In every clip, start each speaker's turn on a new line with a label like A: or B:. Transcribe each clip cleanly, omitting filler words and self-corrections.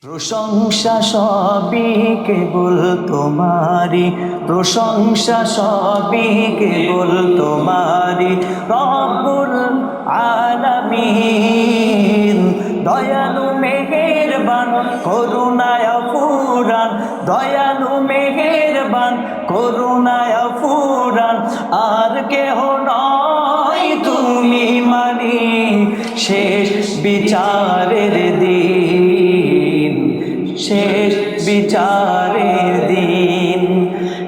A: প্রশংসা সবই কেবল তোমারি, প্রশংসা সবই কেবল তোমারি রব্বুল আলামিন। দয়ালু মেহেরবান করুণায় ফুরান, দয়ালু মেহেরবান করুণায় ফুরান। আর কেহ নয় তুমি মানি শেষ বিচারের দিন, শেষ বিচারের দিন।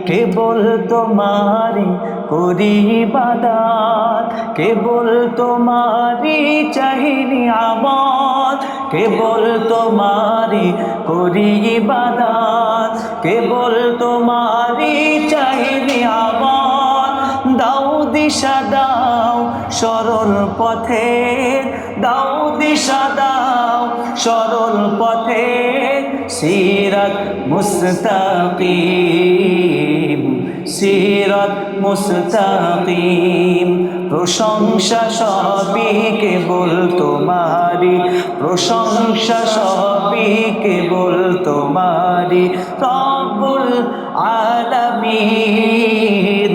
A: কেবল তোমারি করি ইবাদত, কেবল তোমারি চাহিনি আমত, কেবল তোমারি করি ইবাদত, কেবল তোমারি চাহিনি আমত। দাও দিশা দাও সরল পথে, দাও দিশা দাও সরল পথে। সিরাত মুস্তাকিম, সিরাত মুস্তাকিম। প্রশংসা সবই কেবল তোমারি, প্রশংসা সবই কেবল তোমারি রব্বুল আলামিন।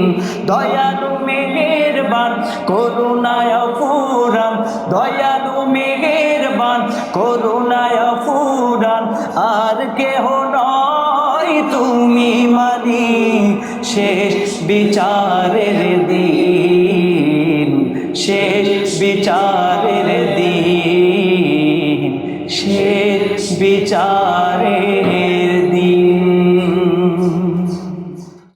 A: দয়ালু মেহেরবান করুণায় ফুরান, দয়ালু মেহেরবান করুণায় ফুরান। আর কেহ নয় তুমি মানি শেষ বিচারের দিন, শেষ বিচারের দিন, শেষ বিচার।